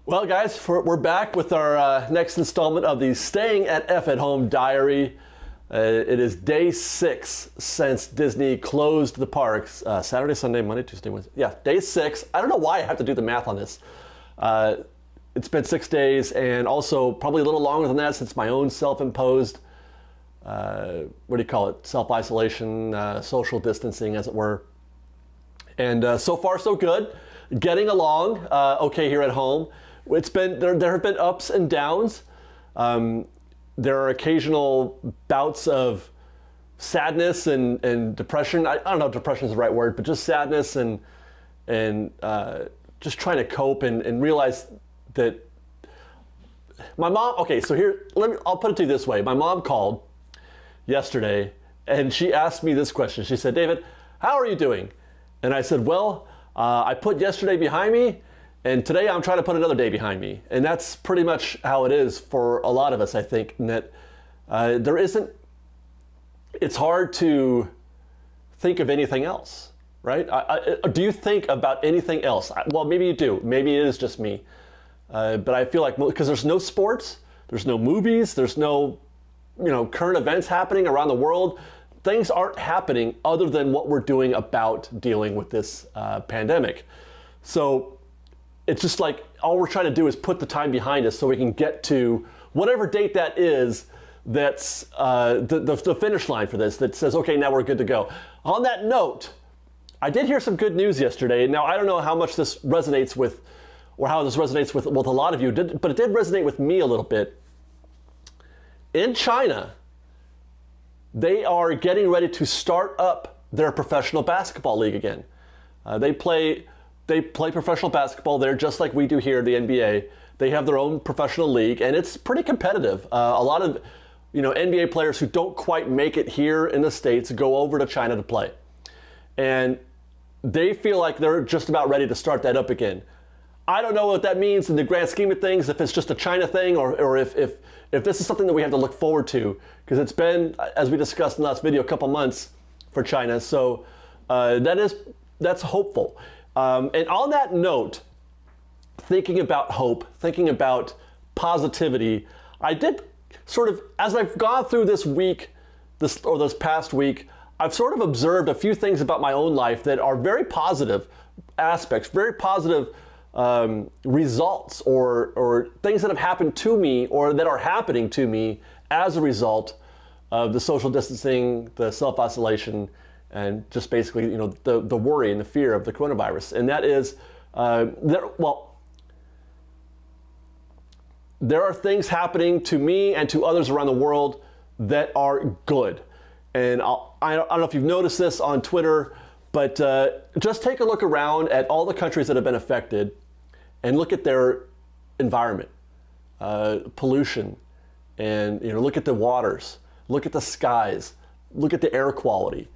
Well, guys, we're back with our next installment of the Staying at F at Home diary. It is day 6 since Disney closed the parks. Saturday, Sunday, Monday, Tuesday, Wednesday. Yeah, day 6. I don't know why I have to do the math on this. It's been 6 days, and also probably a little longer than that since my own self-imposed, what do you call it, self-isolation, social distancing, as it were. And so far, so good. Getting along okay here at home. It's been there have been ups and downs. There are occasional bouts of sadness and depression. I don't know if depression is the right word, but just sadness and just trying to cope and realize that my mom. Okay, so here I'll put it to you this way. My mom called yesterday and she asked me this question. She said, "David, how are you doing?" And I said, "Well, I put yesterday behind me. And today I'm trying to put another day behind me." And that's pretty much how it is for a lot of us, I think, in that it's hard to think of anything else, right? Do you think about anything else? Well, maybe you do. Maybe it is just me. But I feel like, because there's no sports, there's no movies, there's no, current events happening around the world. Things aren't happening other than what we're doing about dealing with this pandemic. So it's just like all we're trying to do is put the time behind us so we can get to whatever date that is that's the finish line for this that says, okay, now we're good to go. On that note, I did hear some good news yesterday. Now, I don't know how much this resonates with, or how this resonates with a lot of you, but it did resonate with me a little bit. In China, they are getting ready to start up their professional basketball league again. They play professional basketball there just like we do here at the NBA. They have their own professional league, and it's pretty competitive. A lot of NBA players who don't quite make it here in the States go over to China to play. And they feel like they're just about ready to start that up again. I don't know what that means in the grand scheme of things, if it's just a China thing or if this is something that we have to look forward to, because it's been, as we discussed in the last video, a couple months for China. So that's hopeful. And on that note, thinking about hope, thinking about positivity, I did sort of, as I've gone through this week, this past week, I've sort of observed a few things about my own life that are very positive aspects, very positive results, or things that have happened to me or that are happening to me as a result of the social distancing, the self-isolation, and just basically, the worry and the fear of the coronavirus. And that is, there are things happening to me and to others around the world that are good. And I don't know if you've noticed this on Twitter, but just take a look around at all the countries that have been affected and look at their environment, pollution, and look at the waters, look at the skies, look at the air quality.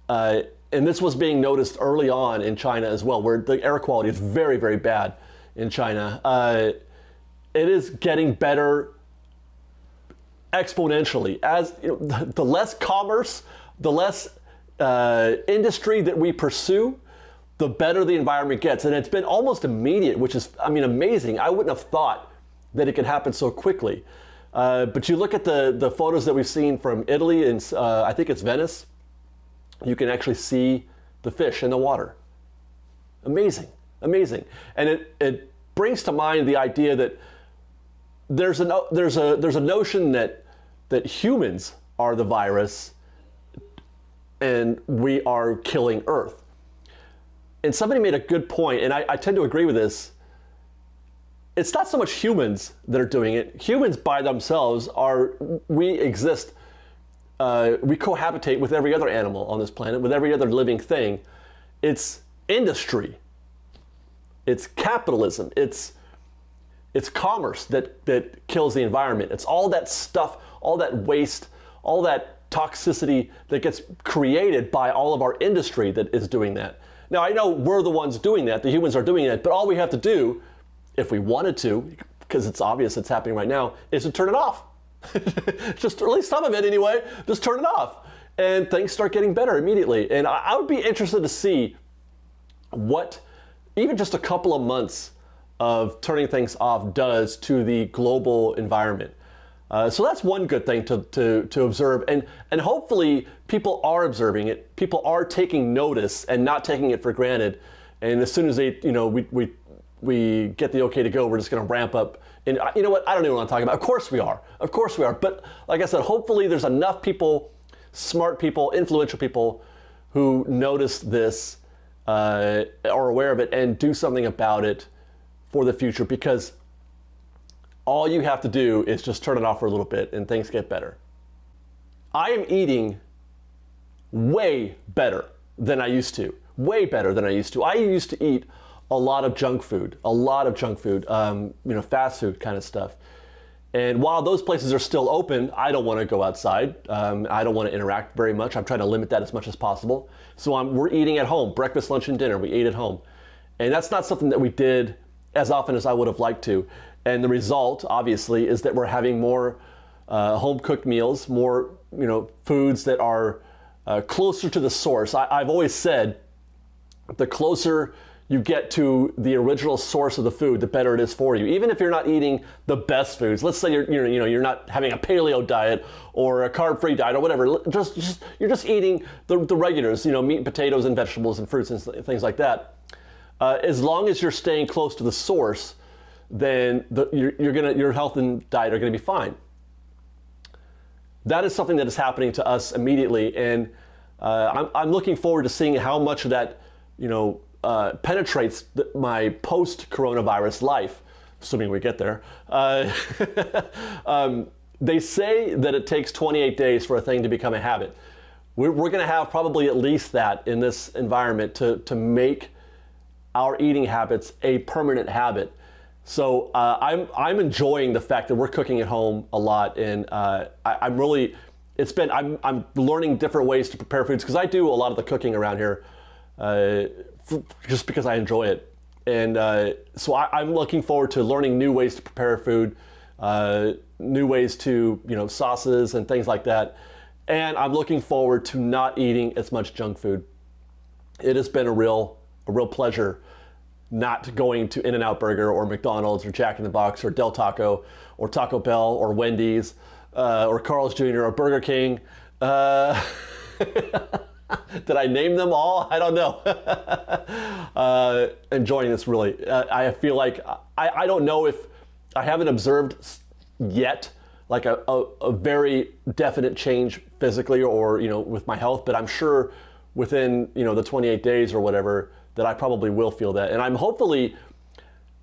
And this was being noticed early on in China as well, where the air quality is very, very bad in China. It is getting better exponentially. As the less commerce, the less industry that we pursue, the better the environment gets. And it's been almost immediate, which is, amazing. I wouldn't have thought that it could happen so quickly. But you look at the photos that we've seen from Italy, and I think it's Venice. You can actually see the fish in the water. Amazing, amazing. And it brings to mind the idea that there's a notion that humans are the virus and we are killing Earth. And somebody made a good point, and I tend to agree with this. It's not so much humans that are doing it. Humans by themselves we exist. We cohabitate with every other animal on this planet, with every other living thing. It's industry. It's capitalism. It's commerce that kills the environment. It's all that stuff, all that waste, all that toxicity that gets created by all of our industry that is doing that. Now, I know we're the ones doing that. The humans are doing it. But all we have to do, if we wanted to, because it's obvious it's happening right now, is to turn it off. Just, or at least some of it anyway, just turn it off. And things start getting better immediately. And I would be interested to see what, even just a couple of months of turning things off does to the global environment. So that's one good thing to observe, and hopefully people are observing it. People are taking notice and not taking it for granted. And as soon as they, we get the okay to go, we're just going to ramp up. And you know what? I don't even want to talk about. Of course we are. Of course we are. But like I said, hopefully there's enough people, smart people, influential people, who notice this, are aware of it, and do something about it for the future, because all you have to do is just turn it off for a little bit and things get better. I am eating way better than I used to. Way better than I used to. I used to eat a lot of junk food, fast food kind of stuff. And while those places are still open, I don't want to go outside. I don't want to interact very much. I'm trying to limit that as much as possible. So we're eating at home, breakfast, lunch, and dinner. We ate at home. And that's not something that we did as often as I would have liked to. And the result, obviously, is that we're having more home-cooked meals, more foods that are closer to the source. I've always said the closer you get to the original source of the food, the better it is for you. Even if you're not eating the best foods, let's say you're not having a paleo diet or a carb-free diet or whatever. You're just eating the regulars, meat, potatoes, and vegetables and fruits and things like that. As long as you're staying close to the source, then your health and diet are going to be fine. That is something that is happening to us immediately, and I'm looking forward to seeing how much of that penetrates my post-coronavirus life, assuming we get there. They say that it takes 28 days for a thing to become a habit. We're going to have probably at least that in this environment to make our eating habits a permanent habit. So I'm enjoying the fact that we're cooking at home a lot, and I'm learning different ways to prepare foods, because I do a lot of the cooking around here just because I enjoy it. And so I'm looking forward to learning new ways to prepare food, new ways to, sauces and things like that. And I'm looking forward to not eating as much junk food. It has been a real pleasure not going to In-N-Out Burger or McDonald's or Jack in the Box or Del Taco or Taco Bell or Wendy's or Carl's Jr. or Burger King. Did I name them all? I don't know. Enjoying this really. I feel like, I don't know if, I haven't observed yet like a very definite change physically or, with my health, but I'm sure within, the 28 days or whatever, that I probably will feel that. And I'm hopefully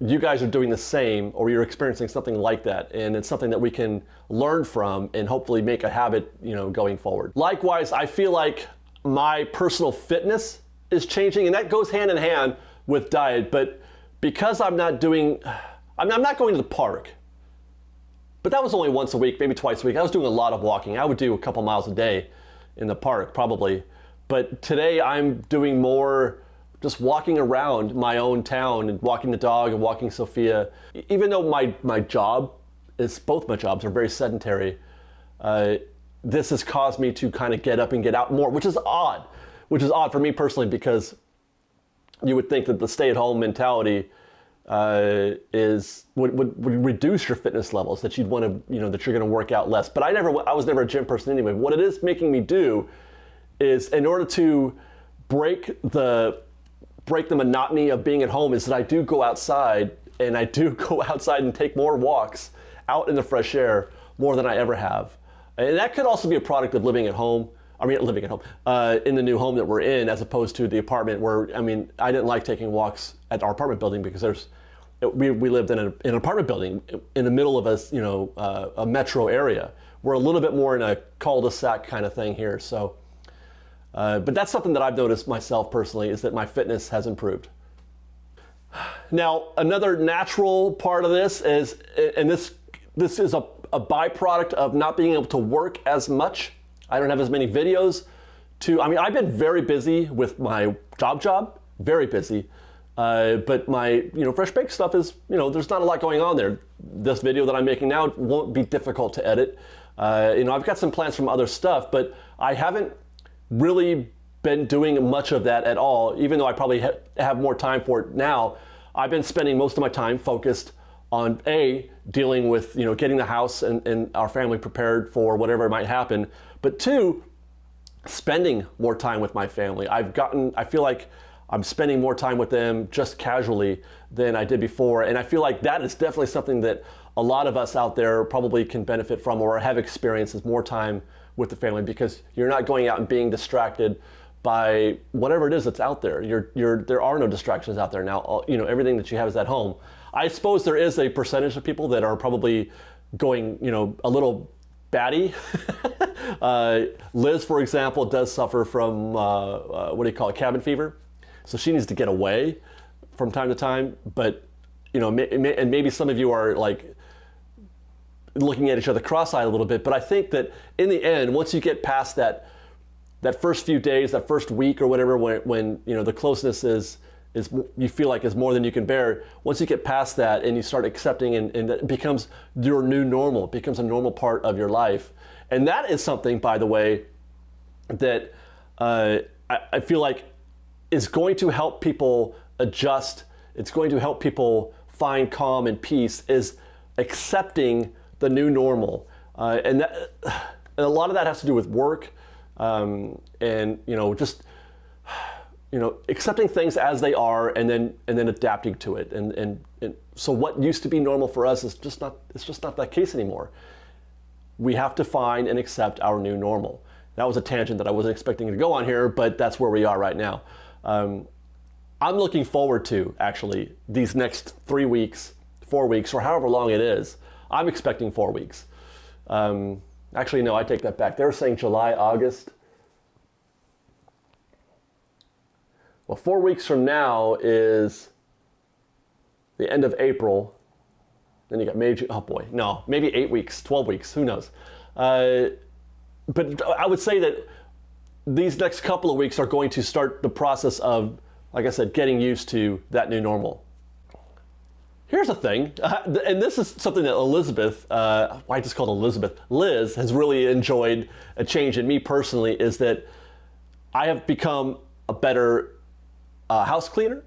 you guys are doing the same, or you're experiencing something like that, and it's something that we can learn from and hopefully make a habit, going forward. Likewise, I feel like my personal fitness is changing, and that goes hand in hand with diet, but because I'm not going to the park, but that was only once a week, maybe twice a week. I was doing a lot of walking. I would do a couple miles a day in the park, probably. But today I'm doing more just walking around my own town and walking the dog and walking Sophia. Even though my job both my jobs are very sedentary, this has caused me to kind of get up and get out more, which is odd for me personally, because you would think that the stay-at-home mentality would reduce your fitness levels, that you'd want to, that you're going to work out less. But I was never a gym person anyway. What it is making me do is, in order to break the monotony of being at home, is that I do go outside, and I do go outside and take more walks out in the fresh air more than I ever have. And that could also be a product of living at home, in the new home that we're in, as opposed to the apartment where, I didn't like taking walks at our apartment building, because we lived in an apartment building in the middle of a metro area. We're a little bit more in a cul-de-sac kind of thing here. So, but that's something that I've noticed myself personally, is that my fitness has improved. Now, another natural part of this is, and this is a byproduct of not being able to work as much. I don't have as many videos I've been very busy with my job, very busy. But my, fresh baked stuff is, there's not a lot going on there. This video that I'm making now won't be difficult to edit. I've got some plans from other stuff, but I haven't really been doing much of that at all, even though I probably have more time for it now. I've been spending most of my time focused on dealing with, getting the house and our family prepared for whatever might happen, but two, spending more time with my family. I feel like I'm spending more time with them just casually than I did before, and I feel like that is definitely something that a lot of us out there probably can benefit from or have experienced, is more time with the family, because you're not going out and being distracted by whatever it is that's out there. There are no distractions out there now. Everything that you have is at home. I suppose there is a percentage of people that are probably going, a little batty. Liz, for example, does suffer from, cabin fever. So she needs to get away from time to time. But, and maybe some of you are like looking at each other cross-eyed a little bit. But I think that in the end, once you get past that first few days, that first week or whatever, when the closeness is you feel like is more than you can bear. Once you get past that and you start accepting, and it becomes your new normal, it becomes a normal part of your life. And that is something, by the way, that I feel like is going to help people adjust. It's going to help people find calm and peace, is accepting the new normal. And a lot of that has to do with work, and just accepting things as they are, and then adapting to it. And so what used to be normal for us is just not that case anymore. We have to find and accept our new normal. That was a tangent that I wasn't expecting to go on here, but that's where we are right now. I'm looking forward to, actually, these next 3 weeks, 4 weeks, or however long it is. I'm expecting 4 weeks. Actually, no, I take that back. They were saying July, August. Well, 4 weeks from now is the end of April. Then you got May, oh boy, no, maybe 8 weeks, 12 weeks, who knows. But I would say that these next couple of weeks are going to start the process of, like I said, getting used to that new normal. Here's the thing, and this is something that Elizabeth, I just called Elizabeth, Liz has really enjoyed a change in me personally, is that I have become a better house cleaner.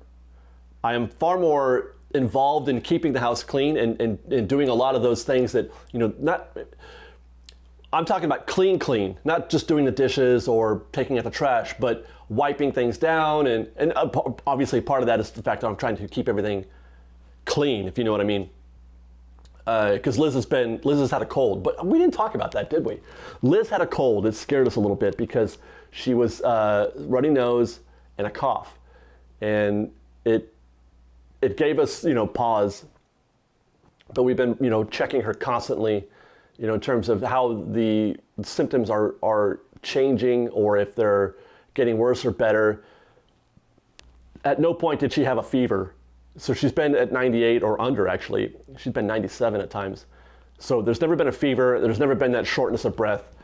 I am far more involved in keeping the house clean and doing a lot of those things that, I'm talking about clean, not just doing the dishes or taking out the trash, but wiping things down. And obviously part of that is the fact that I'm trying to keep everything clean, if you know what I mean. Because Liz has had a cold, but we didn't talk about that, did we? Liz had a cold. It scared us a little bit because she was runny nose and a cough. And it gave us, pause. But we've been, checking her constantly, in terms of how the symptoms are changing, or if they're getting worse or better. At no point did she have a fever. So she's been at 98 or under, actually. She's been 97 at times. So there's never been a fever. There's never been that shortness of breath.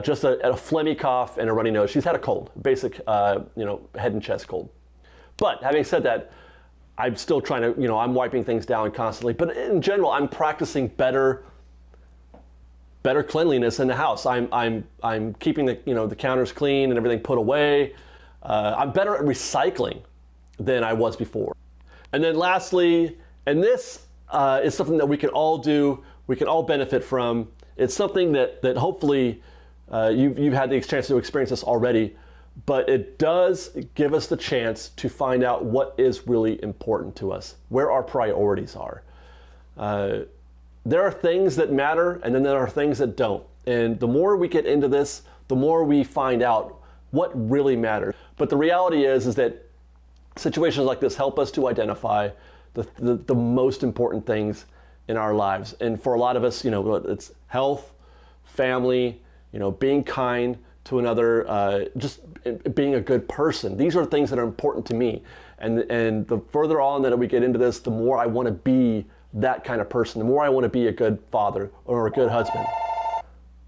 Just a phlegmy cough and a runny nose. She's had a cold, basic, head and chest cold. But having said that, I'm still trying to, I'm wiping things down constantly. But in general, I'm practicing better cleanliness in the house. I'm keeping the counters clean and everything put away. I'm better at recycling than I was before. And then lastly, and this is something that we can all do, we can all benefit from. It's something that hopefully you've had the chance to experience this already, but it does give us the chance to find out what is really important to us, where our priorities are. There are things that matter, and then there are things that don't. And the more we get into this, the more we find out what really matters. But the reality is that situations like this help us to identify the most important things in our lives. And for a lot of us, it's health, family, being kind to another, just being a good person. These are things that are important to me. And the further on that we get into this, the more I want to be that kind of person, the more I want to be a good father or a good husband.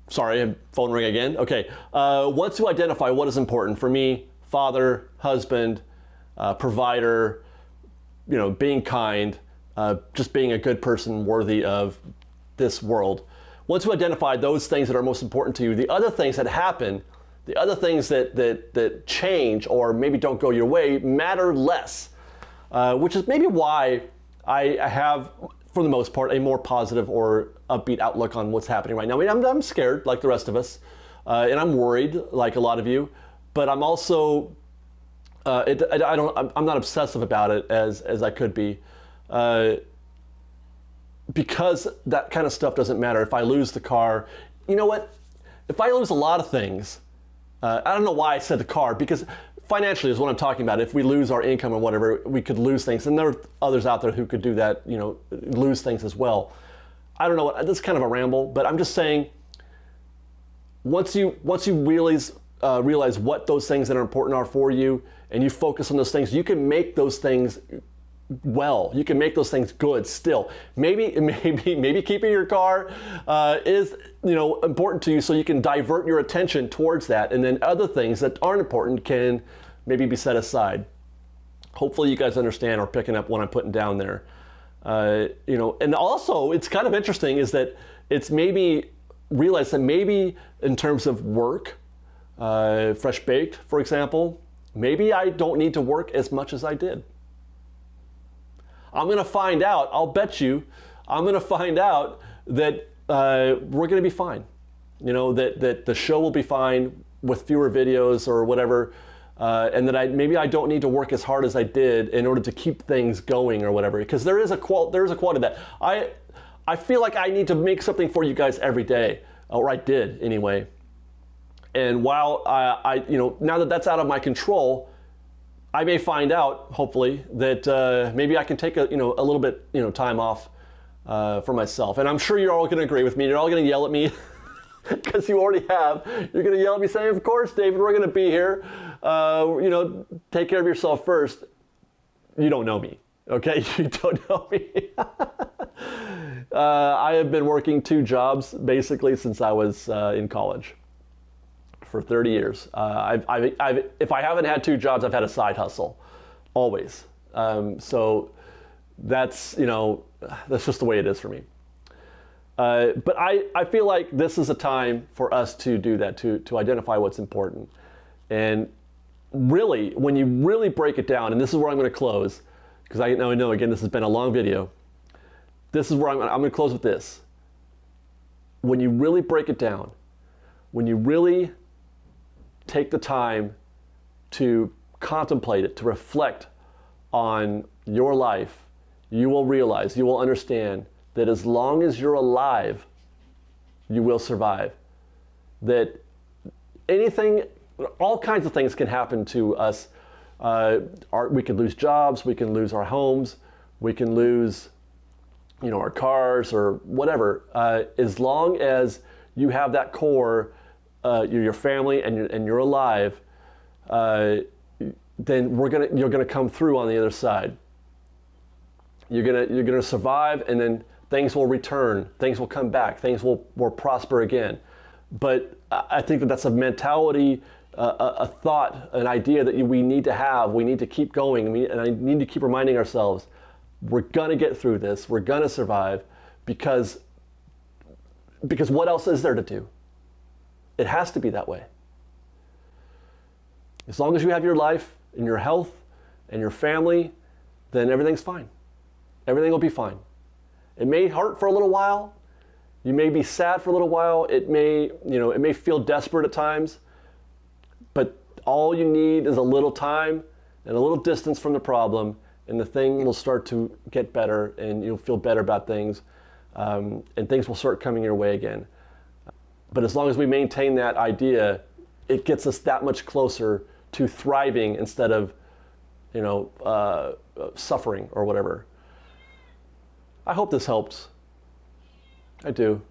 Sorry, phone ring again. Okay, once you identify what is important for me, father, husband, provider, being kind, just being a good person worthy of this world. Once you identify those things that are most important to you, the other things that happen, the other things that change or maybe don't go your way matter less. which is maybe why I have, for the most part, a more positive or upbeat outlook on what's happening right now. I mean, I'm scared like the rest of us, and I'm worried like a lot of you, but I'm also, I'm not obsessive about it as I could be, because that kind of stuff doesn't matter. If I lose the car, you know what? If I lose a lot of things, I don't know why I said the car, because financially is what I'm talking about. If we lose our income or whatever, we could lose things. And there are others out there who could do that, you know, lose things as well. I don't know, this is kind of a ramble, but I'm just saying, once you realize what those things that are important are for you, and you focus on those things, you can make those things well. You can make those things good still. Maybe keeping your car is, you know, important to you, so you can divert your attention towards that, and then other things that aren't important can maybe be set aside. Hopefully you guys understand or picking up what I'm putting down there. You know, and also it's kind of interesting is that it's maybe realize that maybe in terms of work, Fresh Baked, for example, maybe I don't need to work as much as I did. I'm going to find out, I'll bet you, I'm going to find out that we're going to be fine. You know, that the show will be fine with fewer videos or whatever, and that maybe I don't need to work as hard as I did in order to keep things going or whatever, because there is a quality of that. I feel like I need to make something for you guys every day, or I did anyway. And while I you know, now that that's out of my control, I may find out, hopefully, that maybe I can take a little bit, you know, time off for myself. And I'm sure you're all going to agree with me. You're all going to yell at me because you already have. You're going to yell at me saying, "Of course, David, we're going to be here. You know, take care of yourself first." You don't know me, okay? You don't know me. I have been working 2 jobs basically since I was in college. For 30 years. If I haven't had 2 jobs, I've had a side hustle, always. So that's, you know, that's just the way it is for me. But I feel like this is a time for us to do that, to identify what's important. And really, when you really break it down, and this is where I'm going to close, because I know, again, this has been a long video. This is where I'm going to close with this. When you really break it down, when you really take the time to contemplate it, to reflect on your life, you will realize, you will understand that as long as you're alive, you will survive. That anything, all kinds of things can happen to us. We can lose jobs, we can lose our homes, we can lose, you know, our cars or whatever. As long as you have that core, your family, and you're alive, then you're gonna come through on the other side. You're gonna survive, and then things will return, things will come back, things will prosper again. But I think that's a mentality, a thought, an idea that we need to have. We need to keep going, and I need to keep reminding ourselves, we're gonna get through this. We're gonna survive, because what else is there to do? It has to be that way. As long as you have your life and your health and your family, then everything's fine. Everything will be fine. It may hurt for a little while. You may be sad for a little while. It may feel desperate at times. But all you need is a little time and a little distance from the problem, and the thing will start to get better, and you'll feel better about things, and things will start coming your way again. But as long as we maintain that idea, it gets us that much closer to thriving instead of, you know, suffering or whatever. I hope this helps. I do.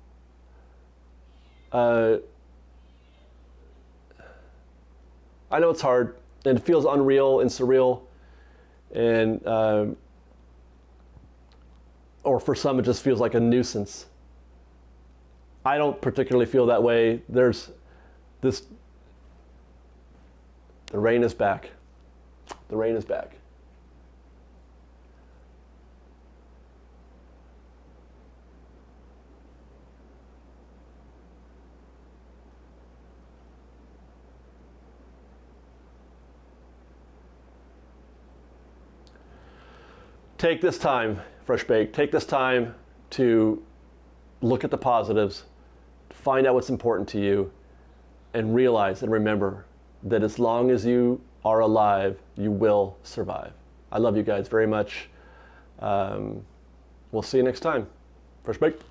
I know it's hard, and it feels unreal and surreal, and or for some it just feels like a nuisance. I don't particularly feel that way. There's this, the rain is back. The rain is back. take this time, Fresh Baked, take this time to look at the positives, find out what's important to you, and realize and remember that as long as you are alive, you will survive. I love you guys very much. We'll see you next time. Fresh Baked.